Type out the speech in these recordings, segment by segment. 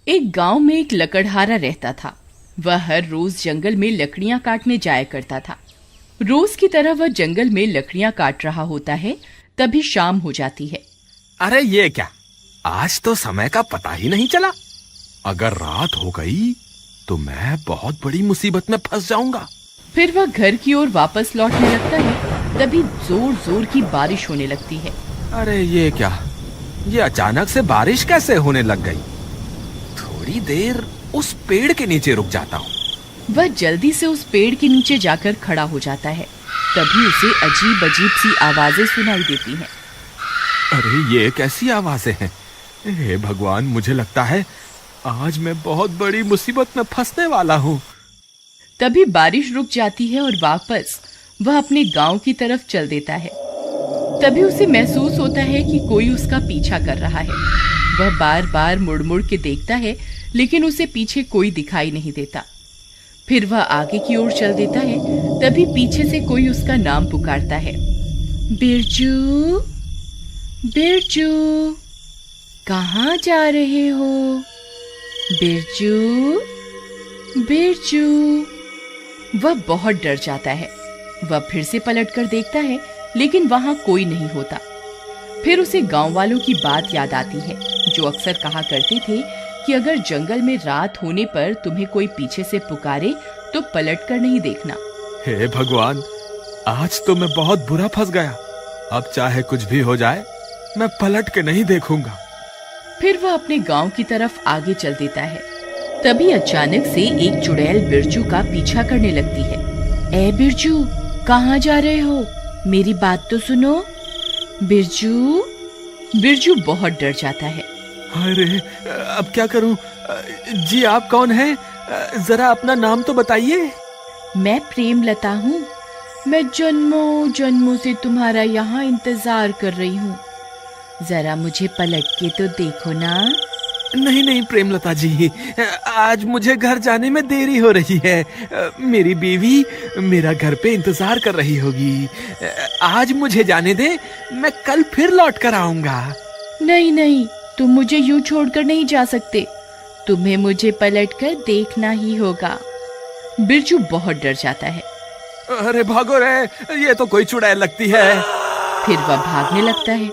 एक गांव में एक लकड़हारा रहता था। वह हर रोज जंगल में लकड़ियां काटने जाया करता था। रोज की तरह वह जंगल में लकड़ियां काट रहा होता है, तभी शाम हो जाती है। अरे ये क्या, आज तो समय का पता ही नहीं चला। अगर रात हो गई तो मैं बहुत बड़ी मुसीबत में फंस जाऊंगा। फिर वह घर की ओर वापस लौटने लगता है, तभी जोर जोर की बारिश होने लगती है। अरे ये क्या, ये अचानक से बारिश कैसे होने लग गई। थोड़ी देर उस पेड़ के नीचे रुक जाता हूँ। वह जल्दी से उस पेड़ के नीचे जाकर खड़ा हो जाता है। तभी उसे अजीब अजीब सी आवाजें सुनाई देती हैं। अरे ये कैसी आवाजें हैं। हे भगवान, मुझे लगता है आज मैं बहुत बड़ी मुसीबत में फंसने वाला हूँ। तभी बारिश रुक जाती है और वापस वह अपने गांव की तरफ चल देता है। तभी उसे महसूस होता है कि कोई उसका पीछा कर रहा है। वह बार बार मुड़ मुड़ के देखता है, लेकिन उसे पीछे कोई दिखाई नहीं देता। फिर वह आगे की ओर चल देता है, तभी पीछे से कोई उसका नाम पुकारता है। बिरजू, बिरजू, कहाँ जा रहे हो? बिरजू, बिरजू। वह बहुत डर जाता है। वह फिर से पलटकर देखता है, लेकिन वहां कोई नहीं होता। फिर उसे गांव वालों की बात याद आती है, जो अक्सर कहा करते थे कि अगर जंगल में रात होने पर तुम्हें कोई पीछे से पुकारे तो पलटकर नहीं देखना। हे भगवान, आज तो मैं बहुत बुरा फंस गया। अब चाहे कुछ भी हो जाए, मैं पलट के नहीं देखूंगा। फिर वह अपने गांव की तरफ आगे चल देता है। तभी अचानक से एक चुड़ैल बिरजू का पीछा करने लगती है। ए बिरजू, कहाँ जा रहे हो? मेरी बात तो सुनो। बिरजू। बिरजू बहुत डर जाता है। अरे अब क्या करूं? जी आप कौन हैं? जरा अपना नाम तो बताइए। मैं प्रेमलता हूँ। मैं जन्मों जन्मों से तुम्हारा यहाँ इंतजार कर रही हूँ। जरा मुझे पलट के तो देखो ना। नहीं नहीं प्रेमलता जी, आज मुझे घर जाने में देरी हो रही है। मेरी बीवी मेरा घर पे इंतजार कर रही होगी। आज मुझे जाने दे, मैं कल फिर लौट कर आऊंगा। नहीं नहीं, तुम मुझे यूं छोड़कर नहीं जा सकते। तुम्हें मुझे पलटकर देखना ही होगा। बिरजू बहुत डर जाता है। अरे भागो रे, ये तो कोई चुड़ैल लगती है। फिर वह भागने लगता है।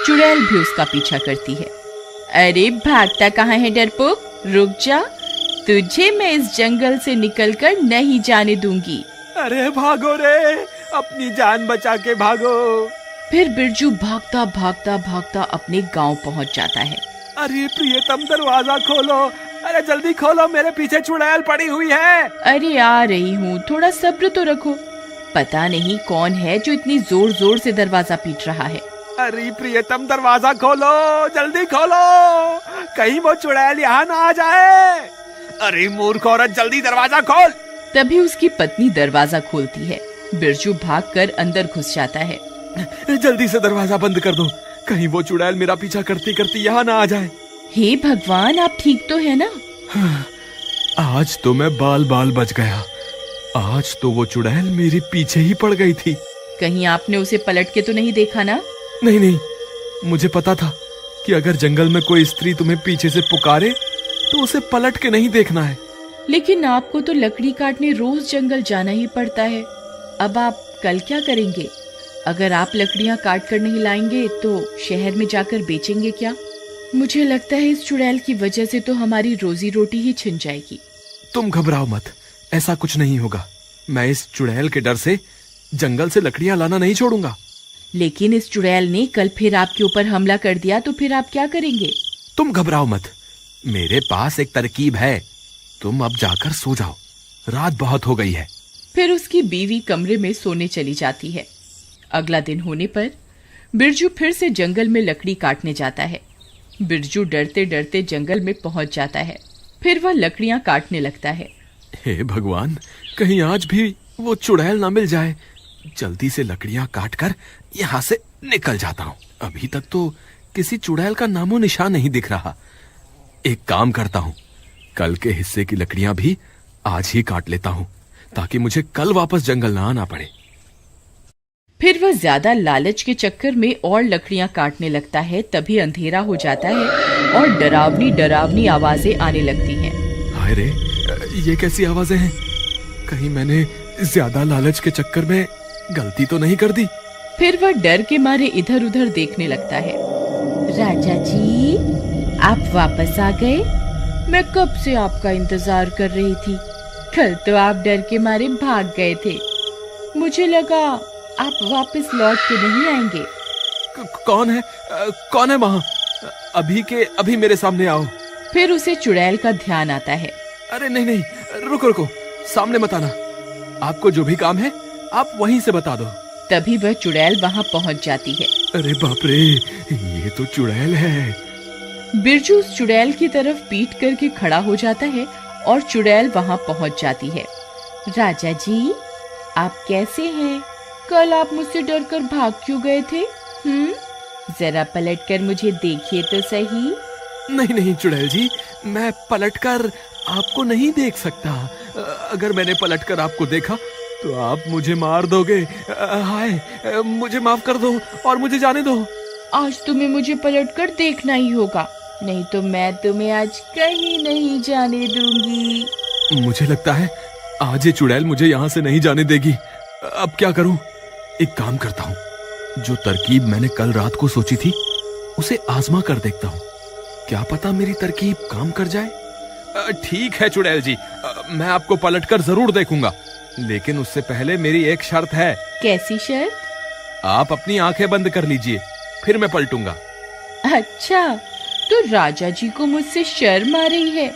चुड़ैल भी उसका पीछा करती है। अरे भागता कहाँ है डरपोक, रुक जा। तुझे मैं इस जंगल से निकलकर नहीं जाने दूंगी। अरे भागो रे, अपनी जान बचा के भागो। फिर बिरजू भागता भागता भागता अपने गांव पहुंच जाता है। अरे प्रियतम, दरवाजा खोलो। अरे जल्दी खोलो, मेरे पीछे चुड़ैल पड़ी हुई है। अरे आ रही हूँ, थोड़ा सब्र तो रखो। पता नहीं कौन है जो इतनी जोर जोर से दरवाजा पीट रहा है। अरे प्रियतम, दरवाजा खोलो, जल्दी खोलो, कहीं वो चुड़ैल यहाँ ना आ जाए। अरे मूर्ख औरत, जल्दी दरवाजा खोल। तभी उसकी पत्नी दरवाजा खोलती है। बिरजू भागकर अंदर घुस जाता है। जल्दी से दरवाजा बंद कर दो, कहीं वो चुड़ैल मेरा पीछा करती करती यहाँ ना आ जाए। हे भगवान, आप ठीक तो है ना? आज तो मैं बाल बाल बच गया। आज तो वो चुड़ैल मेरे पीछे ही पड़ गई थी। कहीं आपने उसे पलट के तो नहीं देखा ना? नहीं नहीं, मुझे पता था कि अगर जंगल में कोई स्त्री तुम्हें पीछे से पुकारे तो उसे पलट के नहीं देखना है। लेकिन आपको तो लकड़ी काटने रोज जंगल जाना ही पड़ता है। अब आप कल क्या करेंगे? अगर आप लकड़ियां काट कर नहीं लाएंगे तो शहर में जाकर बेचेंगे क्या? मुझे लगता है इस चुड़ैल की वजह से तो हमारी रोजी रोटी ही छिन जाएगी। तुम घबराओ मत, ऐसा कुछ नहीं होगा। मैं इस चुड़ैल के डर से जंगल से लकड़ियां लाना नहीं छोड़ूंगा। लेकिन इस चुड़ैल ने कल फिर आपके ऊपर हमला कर दिया तो फिर आप क्या करेंगे? तुम घबराओ मत, मेरे पास एक तरकीब है। तुम अब जाकर सो जाओ, रात बहुत हो गई है। फिर उसकी बीवी कमरे में सोने चली जाती है। अगला दिन होने पर बिरजू फिर से जंगल में लकड़ी काटने जाता है। बिरजू डरते डरते जंगल में पहुंच जाता है। फिर वह लकड़ियां काटने लगता है। हे भगवान, कहीं आज भी वो चुड़ैल ना मिल जाए। जल्दी से लकड़ियां काटकर यहाँ से निकल जाता हूँ। अभी तक तो किसी चुड़ैल का नामो निशान नहीं दिख रहा। एक काम करता हूँ, कल के हिस्से की लकड़ियां भी आज ही काट लेता हूँ, ताकि मुझे कल वापस जंगल ना आना पड़े। फिर वह ज्यादा लालच के चक्कर में और लकड़ियां काटने लगता है। तभी अंधेरा हो जाता है और डरावनी डरावनी आवाजें आने लगती हैं। हाय रे, ये कैसी आवाजें हैं? कहीं मैंने ज्यादा लालच के चक्कर में गलती तो नहीं कर दी? फिर वह डर के मारे इधर उधर देखने लगता है। राजा जी, आप वापस आ गए? मैं कब से आपका इंतजार कर रही थी। कल तो आप डर के मारे भाग गए थे। मुझे लगा आप वापस लौट के नहीं आएंगे। कौन है? कौन है वहाँ? अभी के अभी मेरे सामने आओ। फिर उसे चुड़ैल का ध्यान आता है। अरे नहीं नहीं, रुको रुको, सामने मत आना। आपको जो भी काम है आप वहीं से बता दो। तभी वह चुड़ैल वहाँ पहुँच जाती है। अरे बाप रे, ये तो चुड़ैल है। बिरजू उस चुड़ैल की तरफ पीठ करके खड़ा हो जाता है और चुड़ैल वहाँ पहुँच जाती है। राजा जी, आप कैसे हैं? कल आप मुझसे डरकर भाग क्यों गए थे? जरा पलटकर मुझे देखिए तो सही। नहीं नहीं चुड़ैल जी, मैं पलटकर आपको नहीं देख सकता। अगर मैंने पलटकर आपको देखा तो आप मुझे मार दोगे। हाय, मुझे माफ कर दो और मुझे जाने दो। आज तुम्हें मुझे पलटकर देखना ही होगा, नहीं तो मैं तुम्हें आज कहीं नहीं जाने दूंगी। मुझे लगता है आज ये चुड़ैल मुझे यहाँ से नहीं जाने देगी। अब क्या करूं? एक काम करता हूँ, जो तरकीब मैंने कल रात को सोची थी उसे आजमा कर देखता हूँ। क्या पता मेरी तरकीब काम कर जाए। ठीक है चुड़ैल जी, मैं आपको पलटकर जरूर देखूंगा, लेकिन उससे पहले मेरी एक शर्त है। कैसी शर्त? आप अपनी आंखें बंद कर लीजिए, फिर मैं पलटूंगा। अच्छा, तो राजा जी को मुझसे शर्म आ रही है।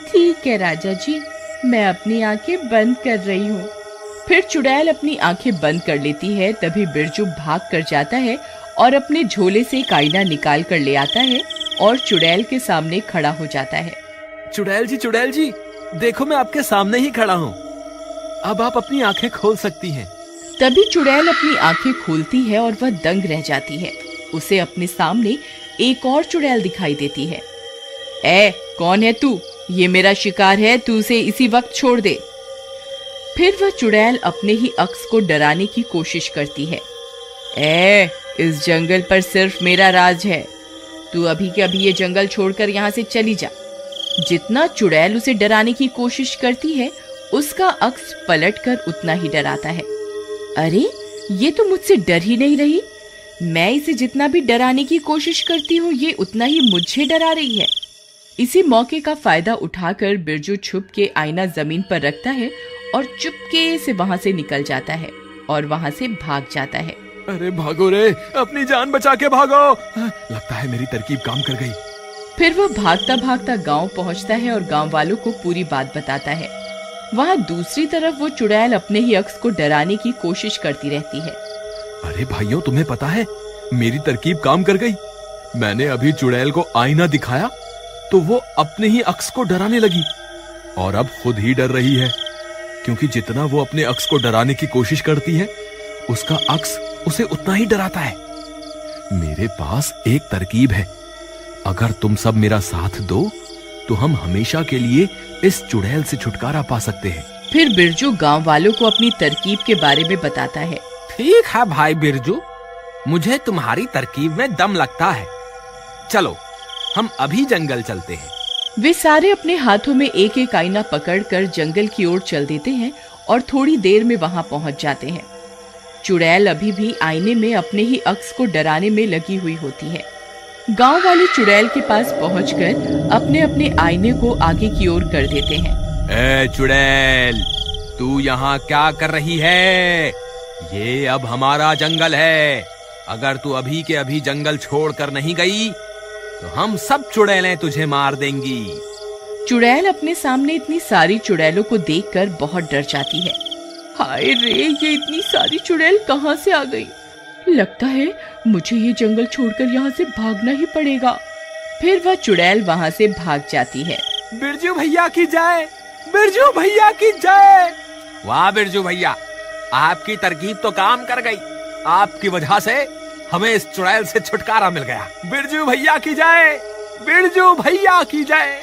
ठीक है राजा जी, मैं अपनी आंखें बंद कर रही हूँ। फिर चुड़ैल अपनी आंखें बंद कर लेती है। तभी बिरजू भाग कर जाता है और अपने झोले से एक आईना निकाल कर ले आता है और चुड़ैल के सामने खड़ा हो जाता है। चुड़ैल जी, देखो मैं आपके सामने ही खड़ा हूँ। अब आप अपनी आंखें खोल सकती हैं। तभी चुड़ैल अपनी आंखें खोलती है और वह दंग रह जाती है। उसे अपने सामने एक और चुड़ैल दिखाई देती है। ए, कौन है तू? ये मेरा शिकार है, तू उसे इसी वक्त छोड़ दे। फिर वह चुड़ैल अपने ही अक्स को डराने की कोशिश करती है। ए, इस जंगल पर सिर्फ मेरा राज है, तू अभी के अभी ये जंगल छोड़कर यहाँ से चली जा। जितना चुड़ैल उसे डराने की कोशिश करती है, उसका अक्स पलटकर उतना ही डराता है। अरे, ये तो मुझसे डर ही नहीं रही। मैं इसे जितना भी डराने की कोशिश करती हूँ, ये उतना ही मुझे डरा रही है। इसी मौके का फायदा उठाकर बिरजू छुप के आईना जमीन पर रखता है और चुपके से वहाँ से निकल जाता है और वहाँ से भाग जाता है। अरे भागो रे, अपनी जान बचा के भागो। लगता है मेरी तरकीब काम कर गई। फिर वह भागता भागता गांव पहुंचता है और गांव वालों को पूरी बात बताता है। वहाँ दूसरी तरफ वो चुड़ैल अपने ही अक्स को डराने की कोशिश करती रहती है। अरे भाइयों, तुम्हें पता है मेरी तरकीब काम कर गई। मैंने अभी चुड़ैल को आईना दिखाया तो वो अपने ही अक्स को डराने लगी और अब खुद ही डर रही है, क्योंकि जितना वो अपने अक्स को डराने की कोशिश करती है उसका अक्स उसे उतना ही डराता है। मेरे पास एक तरकीब है, अगर तुम सब मेरा साथ दो तो हम हमेशा के लिए इस चुड़ैल से छुटकारा पा सकते हैं। फिर बिरजू गांव वालों को अपनी तरकीब के बारे में बताता है। ठीक है भाई बिरजू, मुझे तुम्हारी तरकीब में दम लगता है। चलो हम अभी जंगल चलते हैं। वे सारे अपने हाथों में एक एक आईना पकड़कर जंगल की ओर चल देते हैं और थोड़ी देर में वहां पहुंच जाते हैं। चुड़ैल अभी भी आईने में अपने ही अक्स को डराने में लगी हुई होती है। गांव वाले चुड़ैल के पास पहुंचकर अपने अपने आईने को आगे की ओर कर देते हैं। ए चुड़ैल, तू यहाँ क्या कर रही है? ये अब हमारा जंगल है। अगर तू अभी के अभी जंगल छोड़कर नहीं गई तो हम सब चुड़ैलें तुझे मार देंगी। चुड़ैल अपने सामने इतनी सारी चुड़ैलों को देखकर बहुत डर जाती है। हाय रे, ये इतनी सारी चुड़ैल कहाँ से आ गई? लगता है मुझे ये जंगल छोड़कर यहाँ से भागना ही पड़ेगा। फिर वह चुड़ैल वहाँ से भाग जाती है। बिरजू भैया की जय, बिरजू भैया की जय। वाह बिरजू भैया, आपकी तरकीब तो काम कर गई। आपकी वजह से हमें इस चुड़ैल से छुटकारा मिल गया। बिरजू भैया की जय, बिरजू भैया की जय।